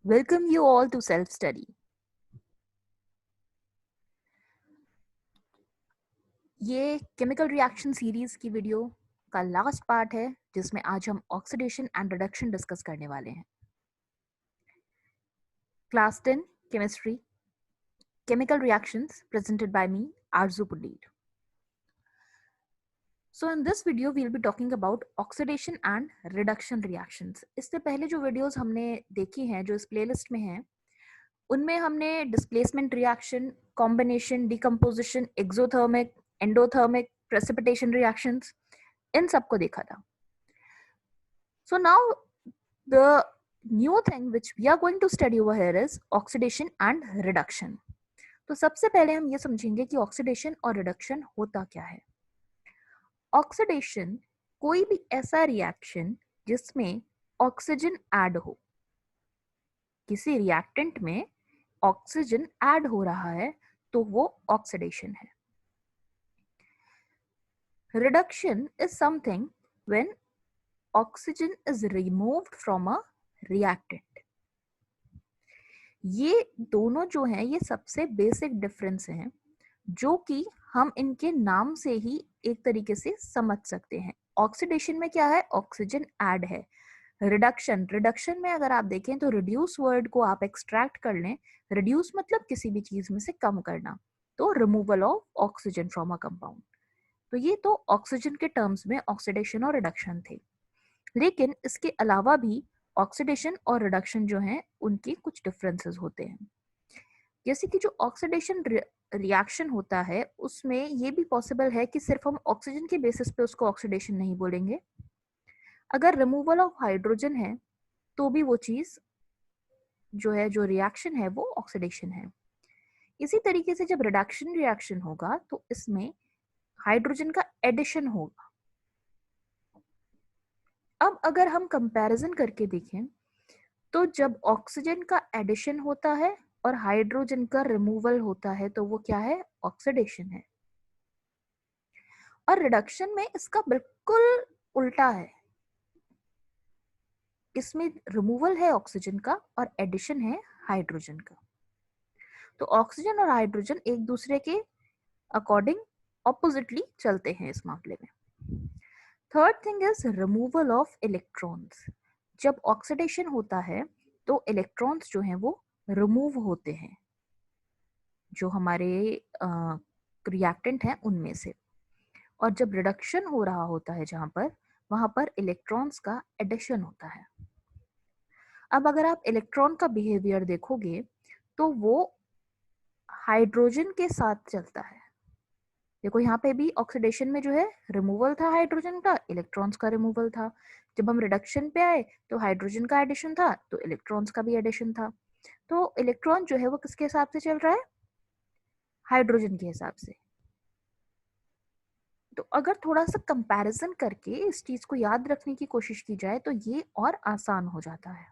Welcome you all to Self Study. ये chemical reaction series की video का last part है जिसमें आज हम ऑक्सीडेशन एंड रिडक्शन डिस्कस करने वाले हैं. Class 10 chemistry chemical reactions presented by me Arzu Pundir. So in this video we'll be talking about oxidation and reduction reactions. इससे पहले जो वीडियोस हमने देखी हैं जो इस प्लेलिस्ट में हैं उनमें हमने displacement reaction, combination, decomposition, exothermic, endothermic, precipitation reactions in सबको देखा था. So now the new thing which we are going to study over here is oxidation and reduction. तो सबसे पहले हम ये समझेंगे कि ऑक्सीडेशन और रिडक्शन होता क्या है. ऑक्सीडेशन कोई भी ऐसा रिएक्शन जिसमें ऑक्सीजन ऐड हो. किसी रिएक्टेंट में ऑक्सीजन ऐड हो रहा है तो वो ऑक्सीडेशन है. Reduction is something when oxygen is removed from a reactant. ये दोनों जो हैं ये सबसे बेसिक डिफरेंस हैं जो कि हम इनके नाम से ही एक तरीके से समझ सकते हैं. ऑक्सीडेशन में क्या है, ऑक्सीजन ऐड है. रिडक्शन में अगर आप देखें तो रिड्यूस वर्ड को आप एक्सट्रैक्ट कर लें. रिड्यूस मतलब किसी भी चीज में से कम करना, तो removal of oxygen from a compound. तो ये तो ऑक्सीजन के टर्म्स में ऑक्सीडेशन और रिडक्शन थे. लेकिन इसके अलावा भी ऑक्सीडेशन और रिडक्शन जो हैं उनके कुछ डिफरेंसेस होते हैं. जैसे कि जो ऑक्सीडेशन रिएक्शन होता है उसमें ये भी पॉसिबल है कि सिर्फ हम ऑक्सीजन के बेसिस पे उसको ऑक्सीडेशन नहीं बोलेंगे. अगर रिमूवल ऑफ हाइड्रोजन है तो भी वो चीज जो है, जो रिएक्शन है वो ऑक्सीडेशन है. इसी तरीके से जब रिडक्शन रिएक्शन होगा तो इसमें हाइड्रोजन का एडिशन होगा. अब अगर हम कंपैरिजन करके देखें तो जब ऑक्सीजन का एडिशन होता है और हाइड्रोजन का रिमूवल होता है तो वो क्या है, ऑक्सीडेशन है. और रिडक्शन में इसका बिल्कुल उल्टा है. इसमें रिमूवल है ऑक्सीजन का और एडिशन है हाइड्रोजन का. तो ऑक्सीजन और हाइड्रोजन एक दूसरे के अकॉर्डिंग ऑपोजिटली चलते हैं इस मामले में. Third thing is removal of electrons. जब ऑक्सीडेशन होता है तो इलेक्ट्रॉन्स जो हैं वो रिमूव होते हैं जो हमारे रिएक्टेंट हैं उनमें से. और जब रिडक्शन हो रहा होता है जहां पर, वहां पर इलेक्ट्रॉन्स का एडिशन होता है. अब अगर आप इलेक्ट्रॉन का बिहेवियर देखोगे तो वो हाइड्रोजन के साथ चलता है. देखो यहाँ पे भी ऑक्सीडेशन में जो है रिमूवल था हाइड्रोजन का, इलेक्ट्रॉन्स का रिमूवल था. जब हम रिडक्शन पे आए तो हाइड्रोजन का एडिशन था तो इलेक्ट्रॉन्स का भी एडिशन था. तो इलेक्ट्रॉन जो है वो किसके हिसाब से चल रहा है, हाइड्रोजन के हिसाब से. तो अगर थोड़ा सा कंपैरिजन करके इस चीज को याद रखने की कोशिश की जाए तो ये और आसान हो जाता है.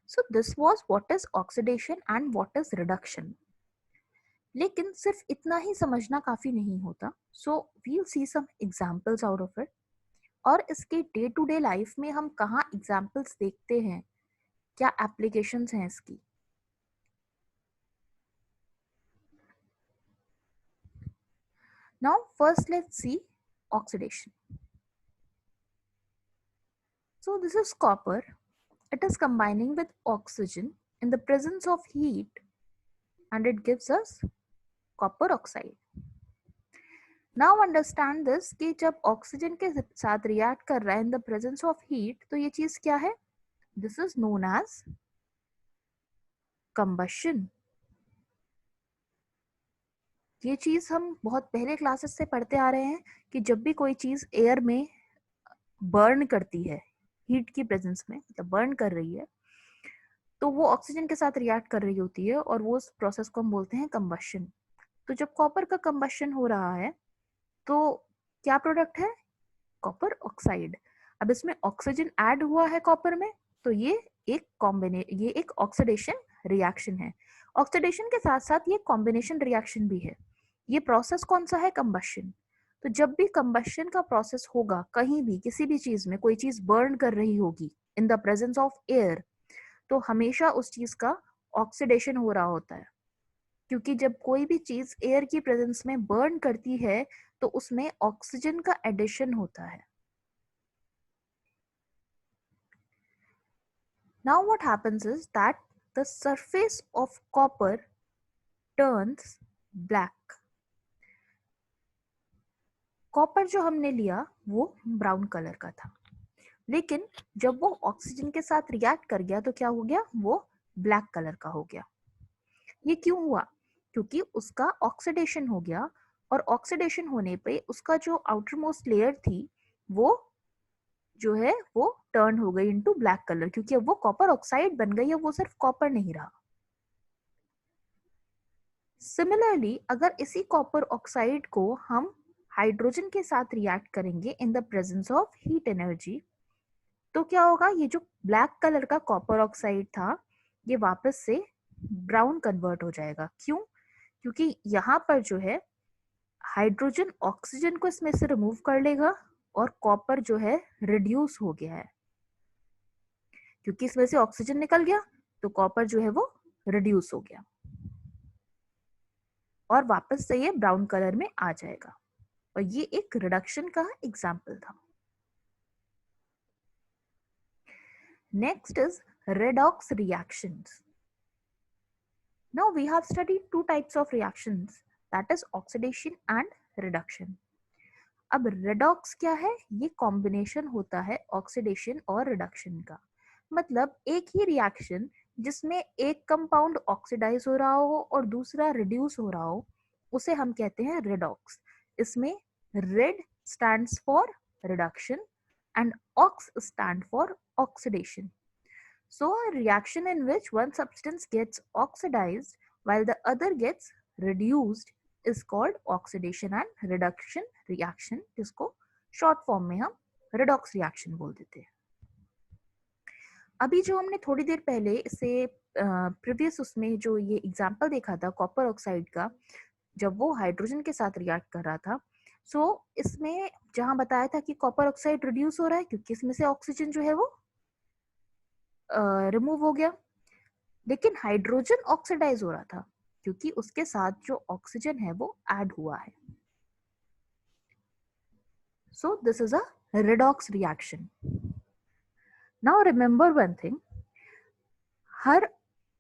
So this was what is oxidation and what is reduction. लेकिन सिर्फ इतना ही समझना काफी नहीं होता. So we'll see some examples out of it. और इसके डे टू डे लाइफ में हम कहाँ एग्जांपल्स देखते हैं, क्या एप्लीकेशंस हैं इसकी. Now first let's see oxidation. So this is copper. It is combining with oxygen in the presence of heat and it gives us copper oxide. Now understand this कि जब ऑक्सीजन के साथ react कर रहा है in the presence of heat तो ये चीज क्या है, this is known as combustion. ये चीज हम बहुत पहले क्लासेस से पढ़ते आ रहे हैं कि जब भी कोई चीज एयर में बर्न करती है, हीट की प्रेजेंस में मतलब बर्न कर रही है, तो वो ऑक्सीजन के साथ रिएक्ट कर रही होती है और वो उस प्रोसेस को हम बोलते हैं कंबशन. तो जब कॉपर का कंबशन हो रहा है तो क्या प्रोडक्ट है, कॉपर ऑक्साइड. अब इसमें ऑक्सीजन ऐड हुआ है कॉपर में तो ये एक ऑक्सीडेशन रिएक्शन है। ऑक्सीडेशन के साथ साथ ये कॉम्बिनेशन रिएक्शन भी है। ये प्रोसेस कौन सा है? कंबशन। तो जब भी कंबशन का प्रोसेस होगा, कहीं भी किसी भी चीज में कोई चीज बर्न कर रही होगी in the presence of air, तो हमेशा उस चीज का ऑक्सीडेशन हो रहा होता है, क्योंकि जब कोई भी चीज एयर की प्रेजेंस में बर्न करती है तो उसमें ऑक्सीजन का एडिशन होता है। Now what happens is that the surface of copper turns black. Copper जो हमने लिया वो ब्राउन कलर का था, लेकिन जब वो ऑक्सीजन के साथ रिएक्ट कर गया तो क्या हो गया? वो ब्लैक कलर का हो गया। ये क्यों हुआ? क्योंकि उसका ऑक्सीडेशन हो गया, और ऑक्सीडेशन होने पे उसका जो आउटर मोस्ट लेयर थी वो जो है वो टर्न हो गई इनटू ब्लैक कलर, क्योंकि अब वो कॉपर ऑक्साइड बन गई है, वो सिर्फ कॉपर नहीं रहा। सिमिलरली अगर इसी कॉपर ऑक्साइड को हम हाइड्रोजन के साथ रिएक्ट करेंगे in the presence of heat energy, तो क्या होगा? ये जो ब्लैक कलर का कॉपर ऑक्साइड था ये वापस से ब्राउन कन्वर्ट हो जाएगा। क्यों? क्योंकि यहाँ पर जो है हाइड्रोजन ऑक्सीजन को इसमें से रिमूव कर लेगा और कॉपर जो है रिड्यूस हो गया है, क्योंकि इसमें से ऑक्सीजन निकल गया तो कॉपर जो है वो रिड्यूस हो गया और वापस से ये ब्राउन कलर में आ जाएगा। और ये एक रिडक्शन का एग्जाम्पल था। Next is redox reactions. Now we have studied two types of reactions, that is oxidation and reduction. अब redox क्या है? ये कॉम्बिनेशन होता है ऑक्सीडेशन और रिडक्शन का। मतलब एक ही रिएक्शन जिसमें एक कंपाउंड ऑक्सीडाइज हो रहा हो और दूसरा रिड्यूस हो रहा हो, उसे हम कहते हैं redox. इसमें red stands for reduction and ox stand for oxidation. So a reaction in which one substance gets oxidized while the other gets reduced is called oxidation and reduction reaction, जिसको short form में हम redox reaction बोल देते हैं। अभी जो हमने थोड़ी देर पहले इससे प्रीवियस उसमें जो ये एग्जांपल देखा था कॉपर ऑक्साइड का, जब वो हाइड्रोजन के साथ रिएक्ट कर रहा था, सो इसमें जहां बताया था कि कॉपर ऑक्साइड रिड्यूस हो रहा है क्योंकि इसमें से ऑक्सीजन जो है वो रिमूव हो गया, लेकिन हाइड्रोजन ऑक्सीडाइज हो रहा था क्योंकि उसके साथ जो ऑक्सीजन है वो ऐड हुआ है। So this is a redox reaction. Now remember one thing, her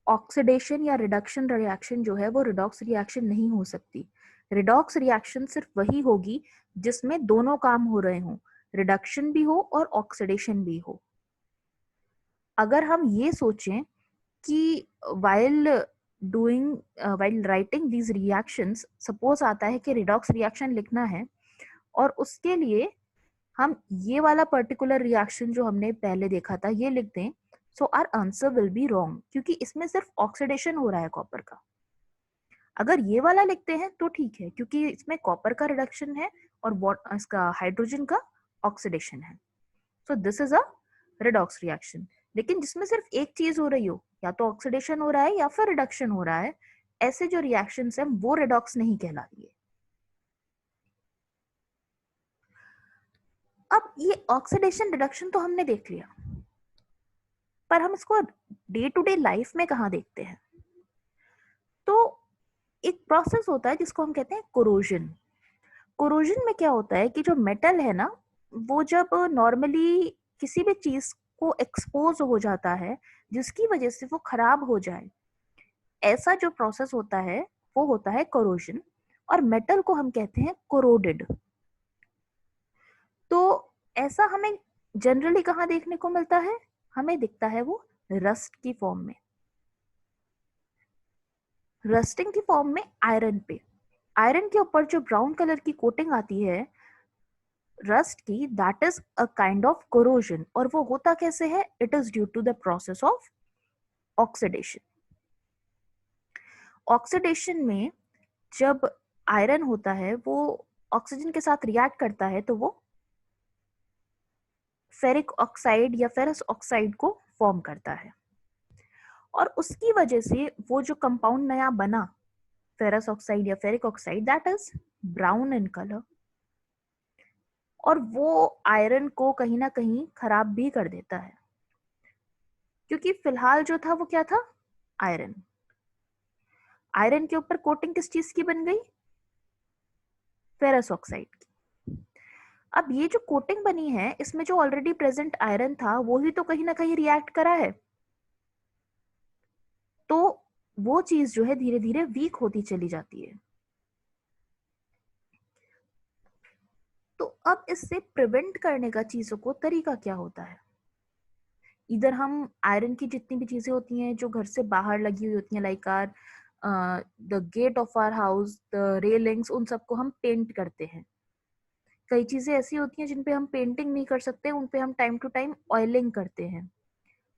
oxidation या रिडक्शन रिएक्शन जो है वो रिडॉक्स रिएक्शन नहीं हो सकती। रिडॉक्स रिएक्शन सिर्फ वही होगी जिसमें दोनों काम हो रहे हों, रिडक्शन भी हो और ऑक्सीडेशन भी हो। अगर हम ये सोचें कि while doing while writing these reactions, suppose आता है कि redox reaction लिखना है और उसके लिए हम ये वाला पर्टिकुलर रिएक्शन जो हमने पहले देखा था ये लिख दें, so our answer will be wrong, क्योंकि इसमें सिर्फ ऑक्सीडेशन हो रहा है कॉपर का। अगर ये वाला लिखते हैं तो ठीक है, क्योंकि इसमें कॉपर का रिडक्शन है और इसका हाइड्रोजन का ऑक्सीडेशन है। So this is a redox reaction. लेकिन जिसमें सिर्फ एक चीज हो रही हो, या तो ऑक्सीडेशन हो रहा है या फिर रिडक्शन हो रहा है, ऐसे जो रिएक्शंस हैं वो रिडॉक्स नहीं कहलाती है। अब ये ऑक्सीडेशन रिडक्शन तो हमने देख लिया, पर हम इसको डे टू डे लाइफ में कहाँ देखते हैं? तो एक प्रोसेस होता है जिसको हम कहते हैं कोरोजन। कोरोजन में क्या होता है कि जो मेटल है ना, वो जब नॉर्मली किसी भी चीज को एक्सपोज हो जाता है जिसकी वजह से वो खराब हो जाए, ऐसा जो प्रोसेस होता है वो होता है कोरोजन, और मेटल को हम कहते हैं कोरोडेड। तो ऐसा हमें जनरली कहाँ देखने को मिलता है? हमें दिखता है वो रस्ट की फॉर्म में, रस्टिंग की फॉर्म में आयरन पे। आयरन के ऊपर जो ब्राउन कलर की कोटिंग आती है रस्ट की, that is a kind of corrosion. और वो होता कैसे है? It is due to the process of oxidation. Oxidation में जब आयरन होता है वो ऑक्सीजन के साथ रिएक्ट करता है तो वो फेरिक ऑक्साइड या फेरस ऑक्साइड को फॉर्म करता है। और उसकी वजह से वो जो कंपाउंड नया बना फेरस ऑक्साइड या ferric oxide, that is brown in colour, और वो आयरन को कहीं ना कहीं खराब भी कर देता है, क्योंकि फिलहाल जो था वो क्या था, आयरन। आयरन के ऊपर कोटिंग किस चीज की बन गई, फेरस ऑक्साइड की। अब ये जो कोटिंग बनी है इसमें जो ऑलरेडी प्रेजेंट आयरन था वो ही तो कहीं ना कहीं रिएक्ट करा है, तो वो चीज जो है धीरे धीरे वीक होती चली जाती है। तो अब इससे प्रिवेंट करने का चीजों को तरीका क्या होता है, इधर हम आयरन की जितनी भी चीजें होती हैं जो घर से बाहर लगी हुई होती हैं, like are the gate of our house, the railings, उन सबको हम पेंट करते हैं। कई चीजें ऐसी होती हैं जिन पे हम पेंटिंग नहीं कर सकते, उन पे हम टाइम टू टाइम ऑयलिंग करते हैं।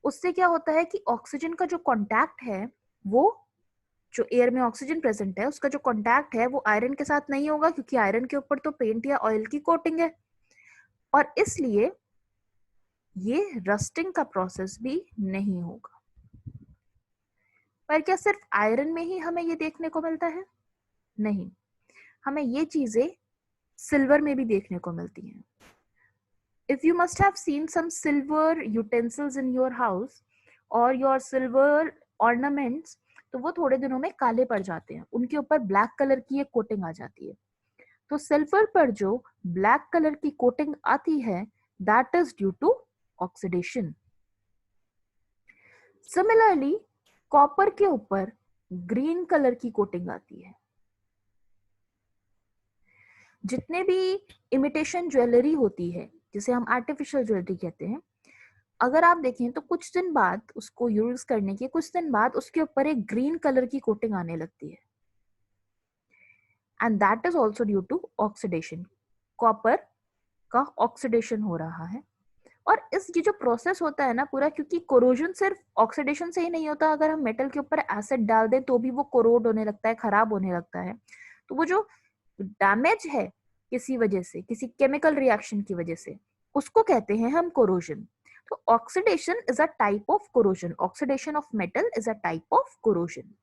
उससे क्या होता है कि ऑक्सीजन का जो कांटेक्ट है, वो जो एयर में ऑक्सीजन प्रेजेंट है उसका जो कांटेक्ट है वो आयरन के साथ नहीं होगा, क्योंकि आयरन के ऊपर तो पेंट या ऑयल की कोटिंग है, और इसलिए ये रस्टिंग का प्रोसेस भी नहीं होगा। पर क्या सिर्फ आयरन में ही हमें ये देखने को मिलता है, नहीं, हमें ये चीजें सिल्वर में भी देखने को मिलती हैं। If you must have seen some silver utensils in your house or your silver ornaments, तो वो थोड़े दिनों में काले पड़ जाते हैं, उनके ऊपर ब्लैक कलर की एक कोटिंग आ जाती है। तो सिल्वर पर जो ब्लैक कलर की कोटिंग आती है, that is due to oxidation. Similarly copper के ऊपर ग्रीन कलर की कोटिंग आती है। जितने भी इमिटेशन ज्वेलरी होती है, जिसे हम आर्टिफिशियल ज्वेलरी कहते हैं, अगर आप देखें तो कुछ दिन बाद, उसको यूज करने के कुछ दिन बाद उसके ऊपर एक ग्रीन कलर की कोटिंग आने लगती है, and that is also due to oxidation. Copper का ऑक्सीडेशन हो रहा है। और इस ये जो प्रोसेस होता है ना पूरा, क्योंकि कोरोजन सिर्फ ऑक्सीडेशन से ही नहीं होता, अगर हम मेटल के ऊपर एसिड डाल दें तो भी वो कोरोड होने लगता है, खराब होने लगता है। तो वो जो डैमेज है किसी वजह से, किसी केमिकल रिएक्शन की वजह से, उसको कहते हैं हम कोरोजन। तो oxidation is a type of corrosion, oxidation of metal is a type of corrosion.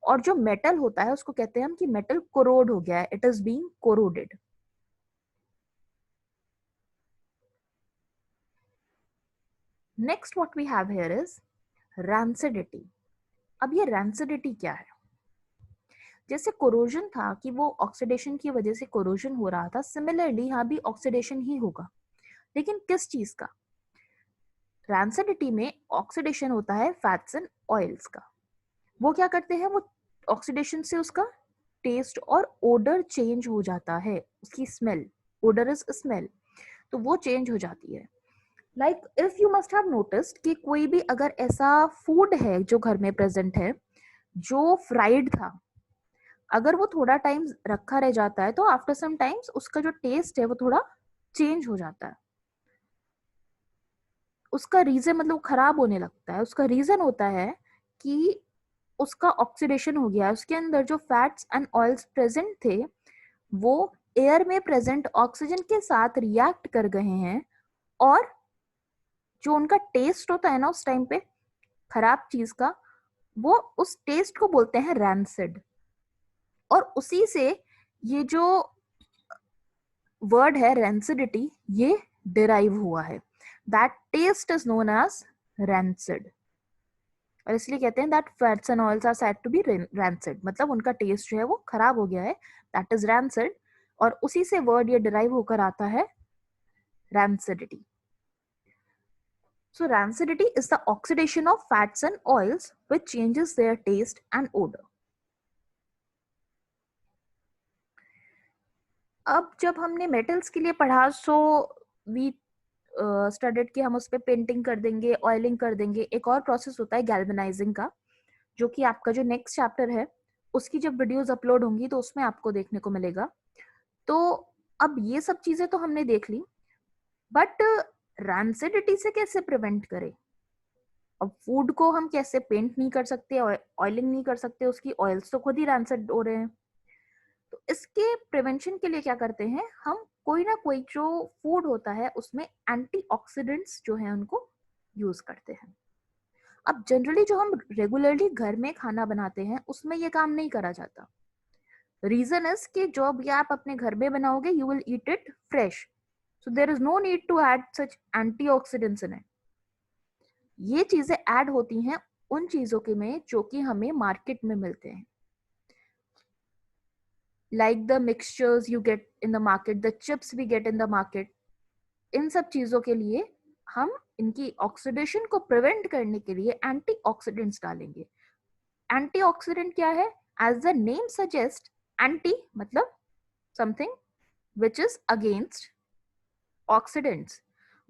और जो मेटल होता है उसको कहते हैं हम कि मेटल कोरोड हो गया है, it is being corroded. Next what we have here is rancidity. अब ये रैंसिडिटी क्या है, जैसे कोरोजन था कि वो ऑक्सीडेशन की वजह से कोरोजन हो रहा था, सिमिलरली यहाँ भी ऑक्सीडेशन ही होगा, लेकिन किस चीज का, रैंसिडिटी में ऑक्सीडेशन होता है फैट्स एंड ऑयल्स का। वो क्या करते हैं, वो ऑक्सीडेशन से उसका टेस्ट और ओडर चेंज हो जाता है, उसकी स्मेल, ओडर इज स्मेल, तो वो चेंज हो जाती है। Like if you must have noticed कि कोई भी अगर ऐसा फूड है जो घर में प्रेजेंट है जो फ्राइड था, अगर वो थोड़ा टाइम रखा रह जाता है तो आफ्टर सम टाइम्स उसका जो टेस्ट है वो थोड़ा चेंज हो जाता है। उसका रीजन मतलब खराब होने लगता है, उसका रीजन होता है कि उसका ऑक्सीडेशन हो गया है, उसके अंदर जो फैट्स एंड ऑयल्स प्रेजेंट थे वो एयर में प्रेजेंट ऑक्सीजन के साथ रिएक्ट कर गए हैं, और जो उनका टेस्ट होता है ना उस टाइम पे खराब चीज का, वो उस टेस्ट को बोलते हैं रैंसिड। और उसी से ये जो वर्ड है रैंसिडिटी, ये डिराइव हुआ है। That taste is known as rancid, और इसलिए कहते हैं that fats and oils are said to be rancid, मतलब उनका टेस्ट जो है वो खराब हो गया है, दैट इज रैंसिड। और उसी से वर्ड ये डिराइव होकर आता है rancidity. So rancidity is the oxidation of fats and oils which changes their taste and odor. अब जब हमने मेटल्स के लिए पढ़ा, सो वी स्टडीड कि हम उस पर पेंटिंग कर देंगे, ऑयलिंग कर देंगे। एक और प्रोसेस होता है गैल्वेनाइजिंग का, जो कि आपका जो नेक्स्ट चैप्टर है उसकी जब वीडियोस अपलोड होंगी तो उसमें आपको देखने को मिलेगा। तो अब ये सब चीजें तो हमने देख ली, बट रैंसिडिटी से कैसे प्रिवेंट करें। अब फूड को हम कैसे पेंट नहीं कर सकते, ऑयलिंग नहीं कर सकते, उसकी ऑयल्स तो खुद ही रैंसिड हो रहे हैं। तो इसके प्रिवेंशन के लिए क्या करते हैं हम, कोई ना कोई जो फूड होता है उसमें एंटीऑक्सीडेंट्स जो है उनको यूज करते हैं। अब जनरली जो हम रेगुलरली घर में खाना बनाते हैं उसमें ये काम नहीं करा जाता. रीजन इज कि जो भी आप अपने घर में बनाओगे you will eat it fresh, so there is no need to add such antioxidants in it. ये चीजें ऐड होती हैं उन चीजों के में जो कि हमें मार्केट में मिलते हैं, like the mixtures you get in the market, the chips we get in the market. इन सब चीजों के लिए हम इनकी ऑक्सीडेशन को प्रिवेंट करने के लिए एंटीऑक्सीडेंट्स डालेंगे. एंटीऑक्सीडेंट क्या है? As the name suggest, anti मतलब something which is against oxidants,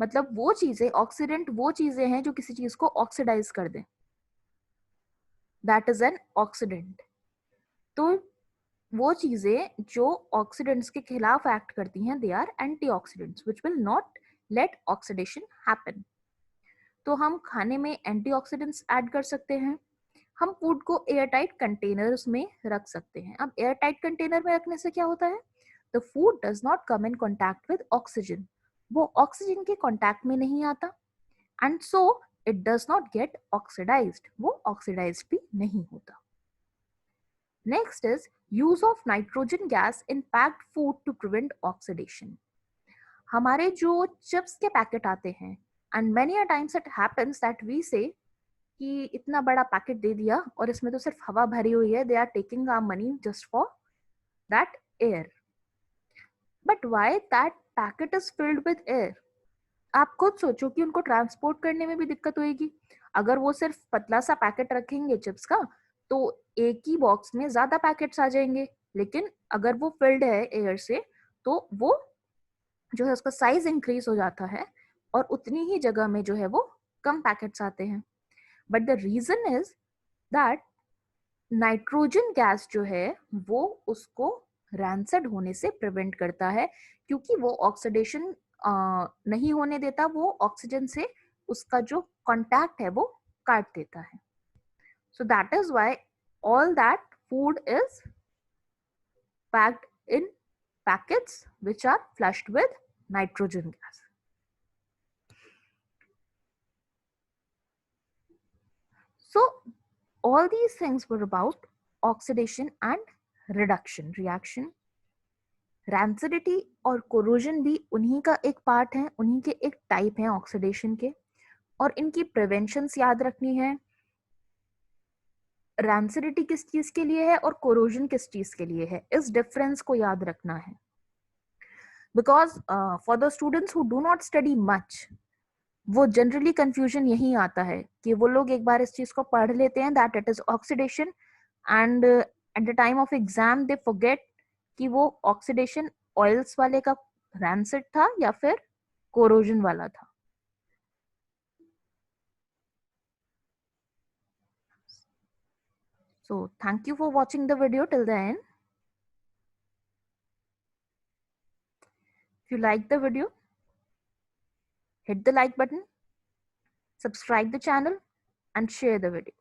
मतलब वो चीजें, ऑक्सीडेंट वो चीजें हैं जो किसी चीज को ऑक्सीडाइज कर दें, दैट इज एन ऑक्सीडेंट. तो वो चीजें जो ऑक्सीडेंट्स के खिलाफ एक्ट करती हैं they are antioxidants which will not let oxidation happen. तो हम खाने में एंटीऑक्सीडेंट्स ऐड कर सकते हैं. हम फूड को एयरटाइट कंटेनर्स में रख सकते हैं. अब एयरटाइट कंटेनर में रखने से क्या होता है? The food does not come in contact with oxygen, वो ऑक्सीजन के कॉन्टैक्ट में नहीं आता, and so it does not get oxidized, वो ऑक्सीडाइज्ड भी नहीं होता. Next is use of nitrogen gas in packed food to prevent oxidation. हमारे जो चिप्स के पैकेट आते हैं, and many a times it happens that we say कि इतना बड़ा पैकेट दे दिया और इसमें तो सिर्फ हवा भरी हुई है, they are taking our money just for that air. But why that packet is filled with air? आप खुद सोचो कि उनको ट्रांसपोर्ट करने में भी दिक्कत होगी. अगर वो सिर्फ पतला सा पैकेट रखेंगे चिप्स का तो एक ही बॉक्स में ज्यादा पैकेट्स आ जाएंगे, लेकिन अगर वो फिल्ड है एयर से तो वो जो है उसका साइज इंक्रीज हो जाता है और उतनी ही जगह में जो है वो कम पैकेट्स आते हैं. But the reason is that nitrogen gas जो है वो उसको रैंसेड होने से प्रिवेंट करता है, क्योंकि वो ऑक्सीडेशन नहीं होने देता, वो ऑक्सीजन से उसका जो कांटेक्ट है वो काट देता है. So that is why all that food is packed in packets which are flushed with nitrogen gas. So all these things were about oxidation and reduction reaction. Rancidity और corrosion भी उन्हीं का एक पार्ट है, उन्हीं के एक टाइप है ऑक्सीडेशन के, और इनकी प्रिवेंशंस याद रखनी है. रैंसिडिटी किस चीज के लिए है और कोरोजन किस चीज के लिए है, इस डिफरेंस को याद रखना है. Because for the students who do not study much, वो जनरली कंफ्यूजन यही आता है कि वो लोग एक बार इस चीज को पढ़ लेते हैं that it is oxidation, and at the time of exam they forget कि वो ऑक्सीडेशन ऑयल्स वाले का रैंसिड था या फिर कोरोजन वाला था. So thank you for watching the video till the end. If you like the video, hit the like button, subscribe the channel and share the video.